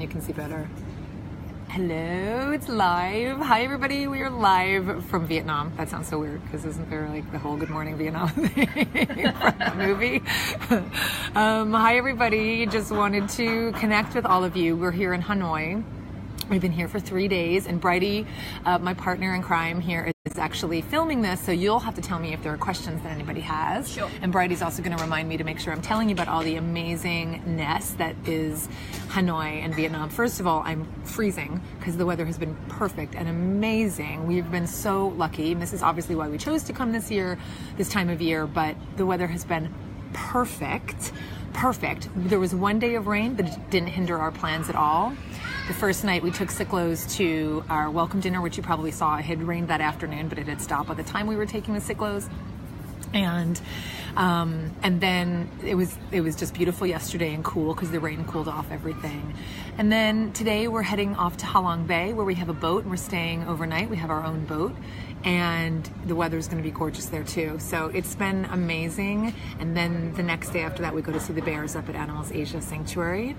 you can see better. Hello, it's live. Hi, everybody. We are live from Vietnam. That sounds so weird because isn't there like the whole Good Morning Vietnam thing from that movie? Hi, everybody. Just wanted to connect with all of you. We're here in Hanoi. We've been here for 3 days, and Bridie, my partner in crime here, is actually filming this, so you'll have to tell me if there are questions that anybody has. Sure. And Bridie's also going to remind me to make sure I'm telling you about all the amazingness that is Hanoi and Vietnam. First of all, I'm freezing because the weather has been perfect and amazing. We've been so lucky, and this is obviously why we chose to come this time of year, but the weather has been perfect. There was 1 day of rain, but it didn't hinder our plans at all. The first night we took Sicklos to our welcome dinner, which you probably saw. It had rained that afternoon, but it had stopped by the time we were taking the Sicklos. And then it was just beautiful yesterday and cool because the rain cooled off everything. And then today we're heading off to Ha Long Bay, where we have a boat and we're staying overnight. We have our own boat, and the weather's going to be gorgeous there too. So it's been amazing. And then the next day after that, we go to see the bears up at Animals Asia Sanctuary.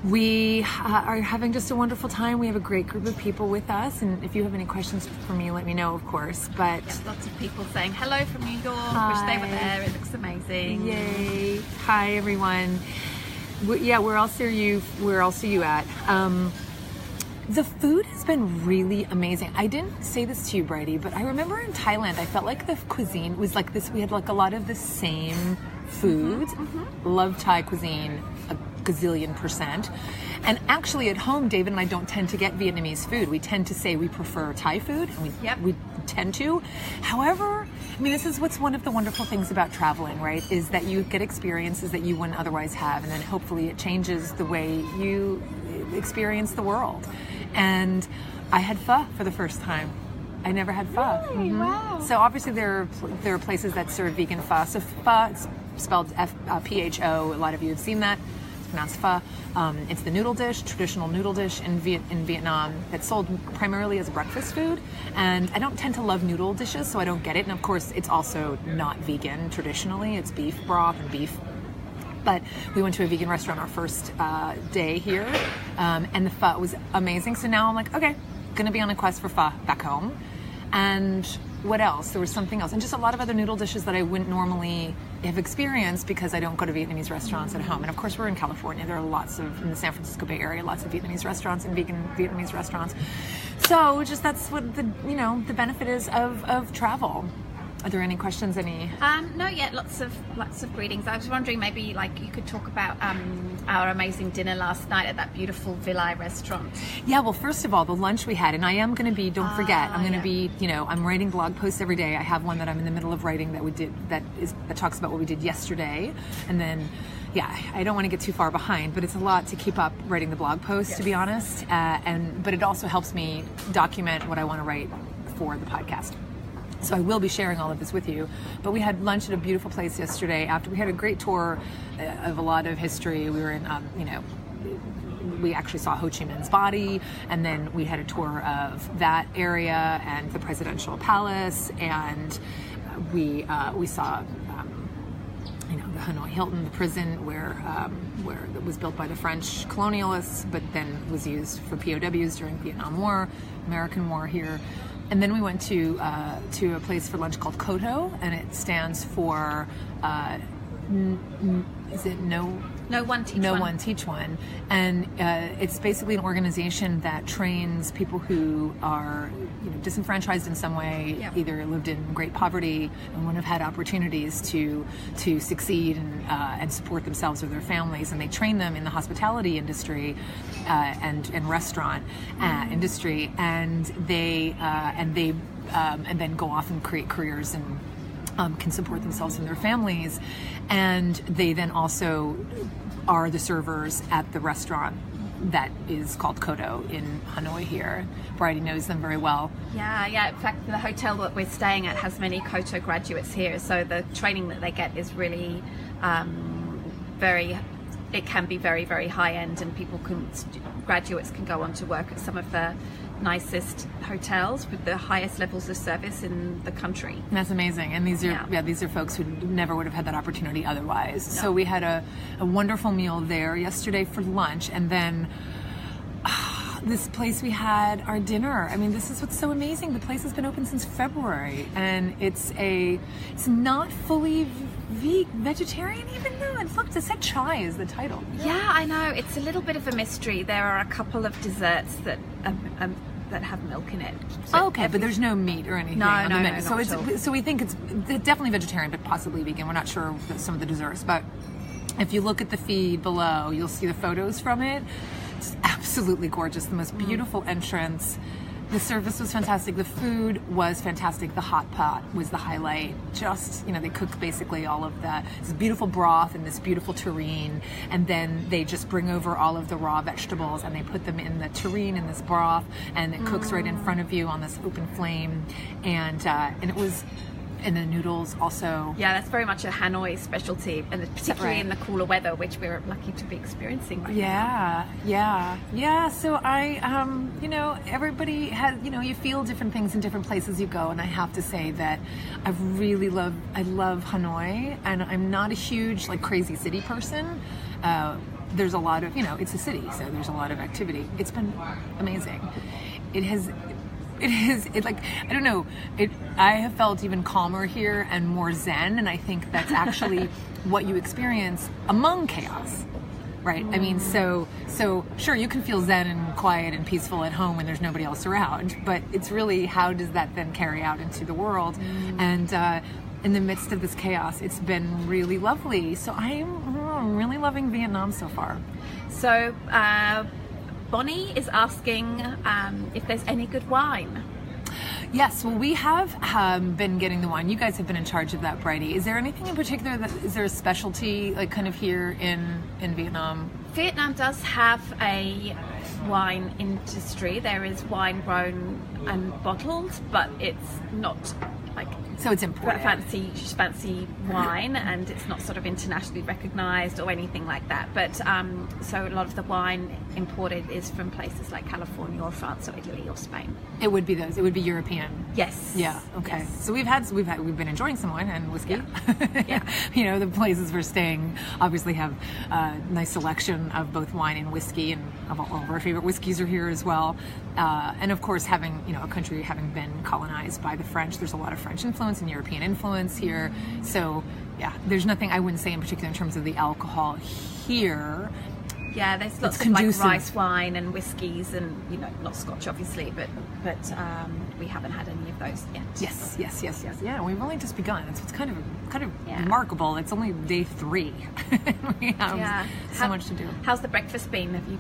We are having just a wonderful time. We have a great group of people with us, and if you have any questions for me, let me know, of course. But yes, lots of people saying hello from New York. Hi. Wish they were there. It looks amazing. Yay! Hi, everyone. Where else are you at? The food has been really amazing. I didn't say this to you, Bridie, but I remember in Thailand, I felt like the cuisine was like this. We had like a lot of the same foods. Love Thai cuisine a gazillion %. And actually at home, David and I don't tend to get Vietnamese food. We tend to say we prefer Thai food, and we tend to. However, I mean, this is what's one of the wonderful things about traveling, right? Is that you get experiences that you wouldn't otherwise have, and then hopefully it changes the way you experience the world. And I had pho for the first time. I never had pho. Really? Wow. So obviously there are places that serve vegan pho. So pho, it's spelled Pho. A lot of you have seen that. It's pronounced pho. It's the noodle dish, traditional noodle dish in Vietnam that's sold primarily as breakfast food. And I don't tend to love noodle dishes, so I don't get it. And of course, it's also not vegan traditionally. It's beef broth and beef. But we went to a vegan restaurant our first day here, and the pho was amazing. So now I'm like, okay, going to be on a quest for pho back home. And what else? There was something else. And just a lot of other noodle dishes that I wouldn't normally have experienced because I don't go to Vietnamese restaurants at home. And of course, we're in California. There are lots of, in the San Francisco Bay Area, lots of Vietnamese restaurants and vegan Vietnamese restaurants. So just that's what the benefit is of travel. Are there any questions? No, yet lots of greetings. I was wondering maybe like you could talk about our amazing dinner last night at that beautiful Villa restaurant. Yeah, well, first of all, the lunch we had, and I am going to be, don't forget, I'm going to be, I'm writing blog posts every day. I have one that I'm in the middle of writing that talks about what we did yesterday, and then I don't want to get too far behind, but it's a lot to keep up writing the blog posts, to be honest, but it also helps me document what I want to write for the podcast. So I will be sharing all of this with you. But we had lunch at a beautiful place yesterday. After we had a great tour of a lot of history, we were in, we actually saw Ho Chi Minh's body, and then we had a tour of that area and the presidential palace, and we saw the Hanoi Hilton, the prison where it was built by the French colonialists, but then was used for POWs during the Vietnam War, American War here. And then we went to a place for lunch called Koto, and it stands for is it No One Teach One, and it's basically an organization that trains people who are disenfranchised in some way, either lived in great poverty and wouldn't have had opportunities to succeed and support themselves or their families, and they train them in the hospitality industry and restaurant industry, and they then go off and create careers and can support themselves and their families, and they then also are the servers at the restaurant that is called Koto in Hanoi here. Bridie knows them very well. Yeah. In fact, the hotel that we're staying at has many Koto graduates here, so the training that they get is really it can be very, very high end, and graduates can go on to work at some of the nicest hotels with the highest levels of service in the country. That's amazing. And these are folks who never would have had that opportunity otherwise. No. So we had a wonderful meal there yesterday for lunch, and then This place we had our dinner. I mean, this is what's so amazing. The place has been open since February, and it's not fully vegetarian even though. And look, it said chai is the title. Yeah, I know. It's a little bit of a mystery. There are a couple of desserts that have milk in it. So okay, but there's no meat or anything. No, so we think it's definitely vegetarian, but possibly vegan. We're not sure some of the desserts, but if you look at the feed below, you'll see the photos from it. It's absolutely gorgeous. The most beautiful entrance. The service was fantastic. The food was fantastic. The hot pot was the highlight. Just, they cook basically all of this beautiful broth and this beautiful terrine, and then they just bring over all of the raw vegetables and they put them in the terrine in this broth, and it cooks right in front of you on this open flame, and it was. And the noodles also. Yeah, that's very much a Hanoi specialty, and particularly in the cooler weather, which we're lucky to be experiencing right now. Yeah. So everybody has, you feel different things in different places you go, and I have to say that I love Hanoi, and I'm not a huge crazy city person. There's a lot of, it's a city, so there's a lot of activity. It's been amazing. I don't know. I have felt even calmer here and more zen, and I think that's actually what you experience among chaos, right? I mean, so sure, you can feel zen and quiet and peaceful at home when there's nobody else around, but it's really how does that then carry out into the world? And in the midst of this chaos, it's been really lovely. So I'm really loving Vietnam so far. So. Bonnie is asking if there's any good wine. Yes, well, we have been getting the wine. You guys have been in charge of that, Bridie. Is there anything in particular is there a specialty kind of here in Vietnam? Vietnam does have a wine industry. There is wine grown and bottled, but it's not so it's imported. Fancy wine, and it's not sort of internationally recognized or anything like that. But so a lot of the wine imported is from places like California or France or Italy or Spain. It would be those. It would be European. Yes. Yeah. Okay. Yes. So we've been enjoying some wine and whiskey. Yeah. The places we're staying obviously have a nice selection of both wine and whiskey, and all of our favorite whiskeys are here as well. And of course, having a country having been colonized by the French, there's a lot of French influence and European influence here. So yeah, there's nothing I wouldn't say in particular in terms of the alcohol here. Yeah, there's lots of rice wine and whiskies, and not Scotch obviously, but we haven't had any of those yet. Yes. Yeah, we've only just begun. It's kind of remarkable. It's only day 3. We have so much to do. How's the breakfast been? Have you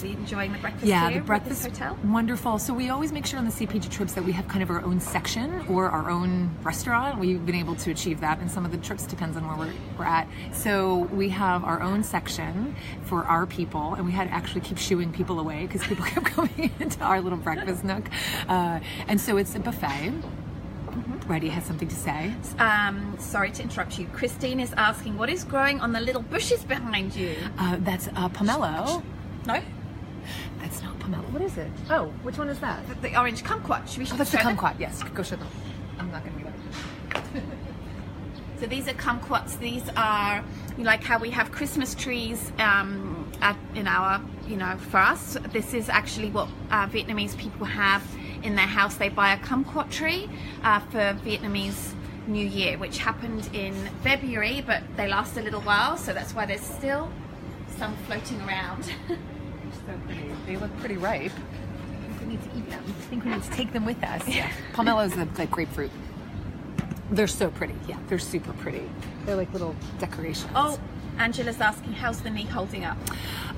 been enjoying the breakfast? Yeah, here the breakfast at this hotel? Wonderful. So we always make sure on the CPG trips that we have kind of our own section or our own restaurant. We've been able to achieve that in some of the trips, depends on where we're at. So we have our own section for our people, and we had to actually keep shooing people away because people kept coming into our little breakfast nook. And so it's a buffet. Bridie has something to say. Sorry to interrupt you. Christine is asking, what is growing on the little bushes behind you? That's pomelo. No? That's not pomelo. What is it? Oh, which one is that? The orange kumquat. That's the kumquat. Yes, go show them. I'm not going to be So these are kumquats. These are like how we have Christmas trees in our, for us. This is actually what Vietnamese people have in their house. They buy a kumquat tree for Vietnamese New Year, which happened in February, but they last a little while, so that's why there's still some floating around. So pretty. They look pretty ripe. I think we need to eat them. I think we need to take them with us. Yeah. Pomelo's the grapefruit. They're so pretty. Yeah, they're super pretty. They're like little decorations. Oh, Angela's asking, how's the knee holding up?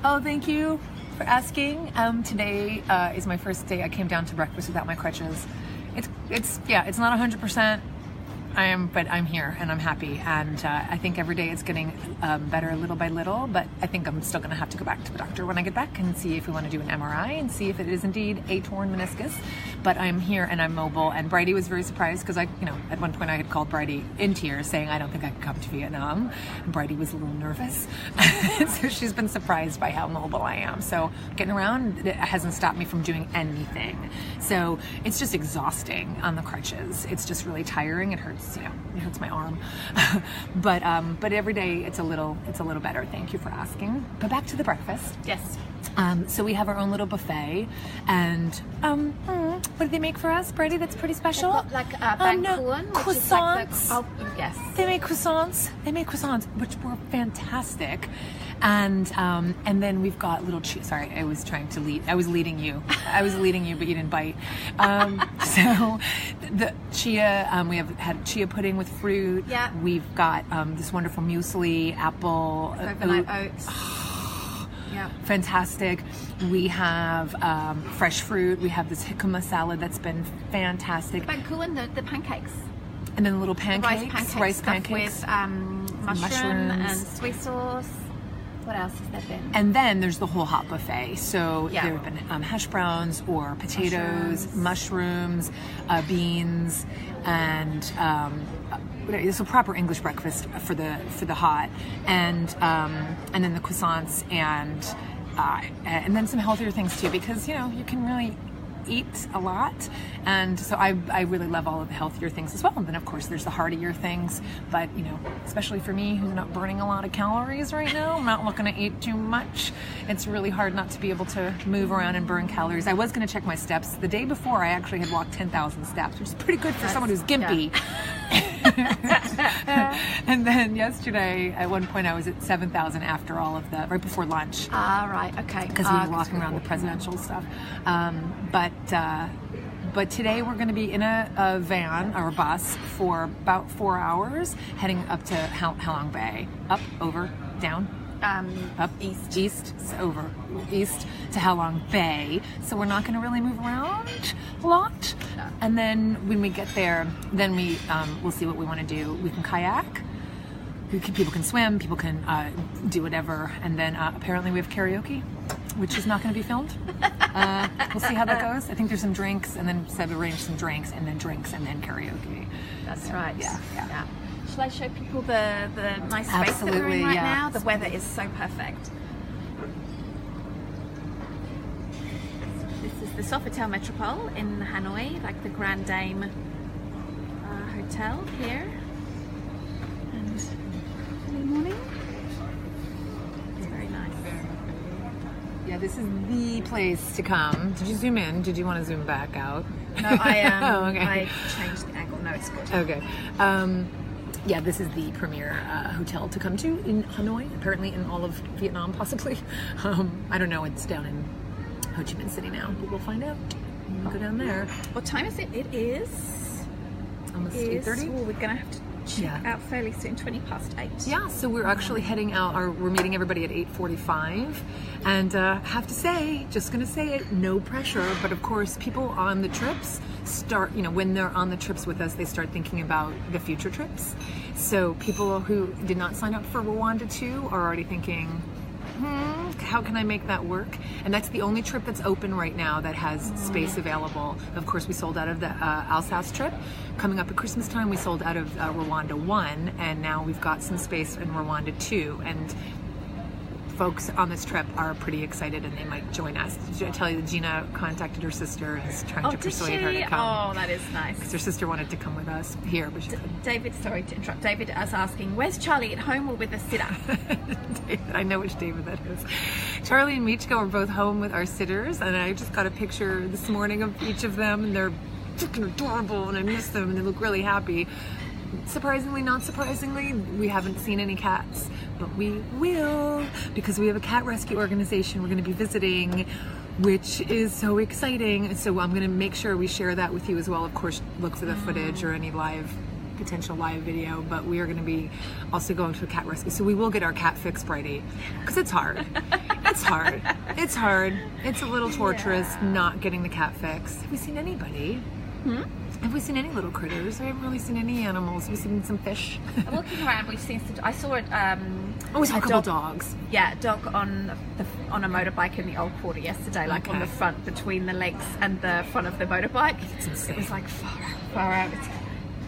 Oh, thank you for asking. Today is my first day. I came down to breakfast without my crutches. It's not 100%. But I'm here and I'm happy, and I think every day it's getting better little by little, but I think I'm still going to have to go back to the doctor when I get back and see if we want to do an MRI and see if it is indeed a torn meniscus. But I'm here and I'm mobile, and Bridie was very surprised because at one point I had called Bridie in tears saying I don't think I could come to Vietnam, and Bridie was a little nervous. So she's been surprised by how mobile I am. So getting around, it hasn't stopped me from doing anything. So it's just exhausting on the crutches. It's just really tiring. It hurts. It hurts my arm, but every day it's a little better. Thank you for asking. But back to the breakfast. Yes. So we have our own little buffet, and what did they make for us, Brady? That's pretty special. They've got like bangkuan, which is like croissants. yes. They make croissants. Which were fantastic, and then we've got little chia. Sorry, I was trying to lead. I was leading you, but you didn't bite. So the chia. We have had chia pudding with fruit. Yeah. We've got this wonderful muesli, apple, overnight oats. Yeah. Fantastic. We have fresh fruit. We have this jicama salad that's been fantastic. Bangkuan, the pancakes. And then little pancakes, rice pancakes with mushroom and soy sauce. What else has there been? And then there's the whole hot buffet. So Yeah. there have been hash browns or potatoes, mushrooms, beans, and it's a proper English breakfast for the hot, and then the croissants and then some healthier things too, because you can really eat a lot, and so I really love all of the healthier things as well. And then of course there's the heartier things, but especially for me who's not burning a lot of calories right now, I'm not looking to eat too much. It's really hard not to be able to move around and burn calories. I was going to check my steps the day before. I actually had walked 10,000 steps, which is pretty good for someone who's gimpy. And then yesterday at one point I was at 7,000 after all of right before lunch. Right, okay. Because we were walking around the presidential stuff. But today we're going to be in a van or a bus for about 4 hours, heading up to Halong Bay. Up, over, down, up, east, over, east to Halong Bay. So we're not going to really move around a lot. No. And then when we get there, then we'll see what we want to do. We can kayak. People can swim. People can do whatever. And then apparently we have karaoke, which is not going to be filmed. We'll see how that goes. I think there's some drinks, and then Seb arranged some drinks, and then karaoke. That's right. Yeah. Shall I show people the nice space that we're in right now? The weather is so perfect. This is the Sofitel Metropole in Hanoi, like the Grand Dame hotel here. And early morning. It's very nice. Yeah, this is the place to come. Did you zoom in? Did you want to zoom back out? No, I Oh, okay. I changed the angle. No, it's good. Okay. Yeah, this is the premier hotel to come to in Hanoi, apparently in all of Vietnam, possibly. I don't know, it's down in Ho Chi Minh City now, but we'll find out. We'll go down there. What time is it? It is Almost 8:30? Oh, we're going to have to check out fairly soon, 8:20. Yeah, so we're actually heading out, we're meeting everybody at 8:45, and have to say, just gonna say it, no pressure, but of course people on the trips start, when they're on the trips with us, they start thinking about the future trips. So people who did not sign up for Rwanda 2 are already thinking, how can I make that work? And that's the only trip that's open right now that has space available. Of course, we sold out of the Alsace trip. Coming up at Christmas time, we sold out of Rwanda 1, and now we've got some space in Rwanda 2. And folks on this trip are pretty excited, and they might join us. Did I tell you that Gina contacted her sister and is trying to persuade her to come? Oh, that is nice. Because her sister wanted to come with us here, but she couldn't. David, sorry to interrupt. David is asking, where's Charlie, at home or with a sitter? David, I know which David that is. Charlie and Michka were both home with our sitters, and I just got a picture this morning of each of them, and they're freaking adorable, and I miss them, and they look really happy. Surprisingly, not surprisingly, we haven't seen any cats, but we will, because we have a cat rescue organization we're going to be visiting, which is so exciting. So I'm going to make sure we share that with you as well. Of course, look for the footage or any potential live video, but we are going to be also going to a cat rescue. So we will get our cat fix, Brady, because it's hard. It's hard. It's hard. It's a little torturous not getting the cat fix. Have we seen anybody? Have we seen any little critters? I haven't really seen any animals. We've seen some fish. Looking around, we've seen some. I saw it. We saw a couple dogs. Yeah, a dog on a motorbike in the old quarter yesterday, like on the front, between the legs and the front of the motorbike. It's insane. It was like far out.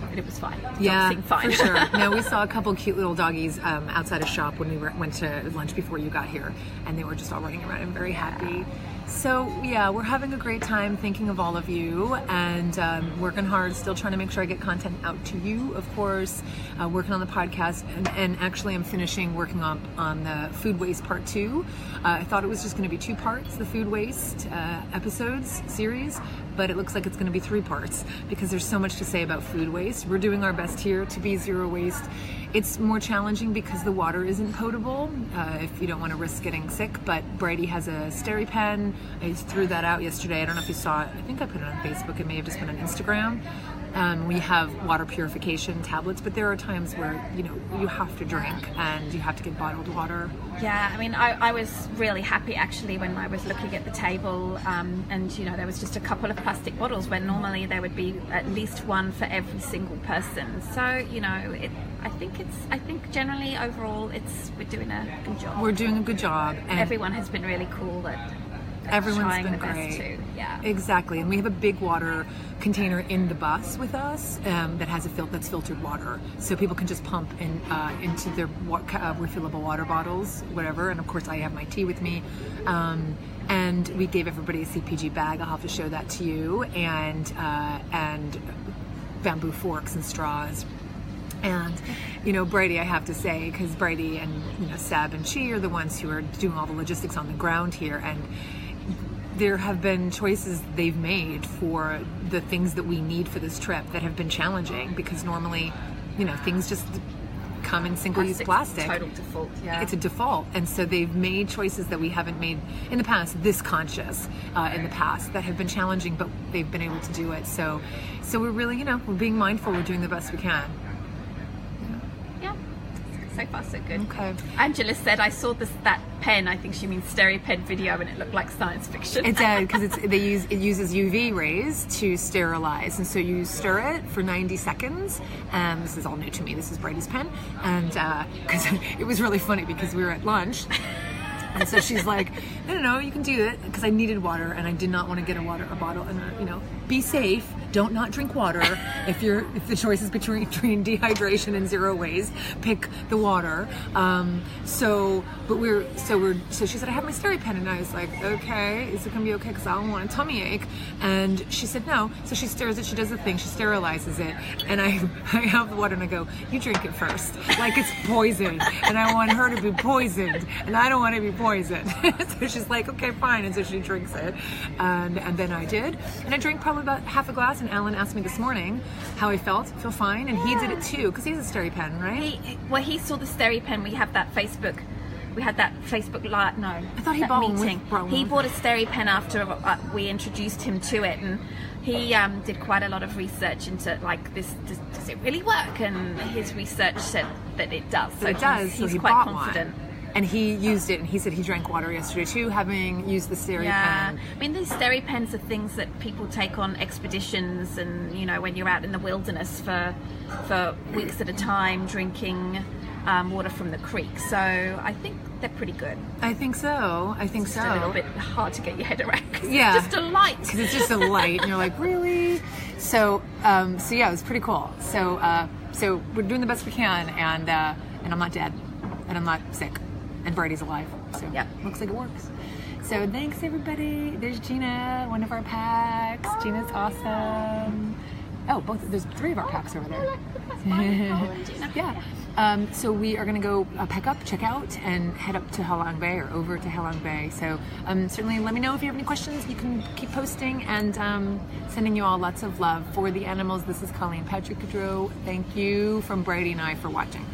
But it was fine. Yeah, seemed fine. for sure. No, we saw a couple cute little doggies outside a shop when we went to lunch before you got here, and they were just all running around and very happy. So yeah, we're having a great time thinking of all of you, and working hard, still trying to make sure I get content out to you, of course, working on the podcast, and actually I'm finishing working on the food waste part 2. I thought it was just going to be 2 parts, the food waste episodes series, but it looks like it's going to be 3 parts because there's so much to say about food waste. We're doing our best here to be zero waste. It's more challenging because the water isn't potable, if you don't want to risk getting sick, but Brady has a Steri pen. I threw that out yesterday. I don't know if you saw it. I think I put it on Facebook. It may have just been on Instagram. We have water purification tablets, but there are times where, you have to drink and you have to get bottled water. Yeah, I mean, I was really happy actually when I was looking at the table, and there was just a couple of plastic bottles when normally there would be at least one for every single person. So, I think generally overall we're doing a good job. We're doing a good job. And everyone has been really cool at everyone's trying been the best great. too. Yeah. Exactly. And we have a big water container in the bus with us that has that's filtered water. So people can just pump into their refillable water bottles, whatever. And of course I have my tea with me. And we gave everybody a CPG bag. I'll have to show that to you. And bamboo forks and straws. And, Brady, I have to say, because Brady and, Seb and Chi are the ones who are doing all the logistics on the ground here. And there have been choices they've made for the things that we need for this trip that have been challenging because normally, things just come in single-use plastic. Total default, yeah. It's a default. And so they've made choices that we haven't made in the past, this conscious in the past, that have been challenging, but they've been able to do it. So we're really, we're being mindful. We're doing the best we can. So far, so good. Okay. Angela said, I saw that pen, I think she means Steri pen video, and it looked like science fiction. It did, because it uses UV rays to sterilize, and so you stir it for 90 seconds. This is all new to me. This is Brady's pen, and because it was really funny because we were at lunch. And so she's like, no, you can do it, because I needed water and I did not want to get a bottle. And be safe. Don't not drink water. If the choice is between dehydration and zero waste, pick the water. So she said, I have my Steri pen, and I was like, okay, is it gonna be okay? Because I don't want a tummy ache. And she said no. So she stirs it. She does the thing. She sterilizes it, and I have the water, and I go, you drink it first, like it's poison, and I want her to be poisoned, and I don't want to be poisoned. So she's like, okay, fine. And so she drinks it, and then I did, and I drank probably about half a glass. And Alan asked me this morning how I felt. Feel fine, and he did it too because he has a Steri pen, right? He saw the Steri pen. We had that Facebook live. No, I thought he bought meeting. He bought a Steri pen after we introduced him to it, and he did quite a lot of research into like this. Does it really work? And his research said that it does. So it does. He's so he quite confident. One. And he used it, and he said he drank water yesterday too, having used the Steri pen. I mean, these Steri pens are things that people take on expeditions, and when you're out in the wilderness for weeks at a time, drinking water from the creek. So I think they're pretty good. I think so. It's a little bit hard to get your head around. Yeah, it's just a light. Because it's just a light, and you're like, really? So yeah, it was pretty cool. So we're doing the best we can, and I'm not dead, and I'm not sick. And Brady's alive, so yeah, looks like it works. So thanks everybody. There's Gina, one of our packs. Gina's awesome. Oh, there's 3 of our packs over there. Yeah. So we are gonna go pack up, check out, and head up to Halong Bay, or over to Halong Bay. So certainly let me know if you have any questions. You can keep posting, and sending you all lots of love for the animals. This is Colleen Patrick-Goudreau. Thank you from Brady and I for watching.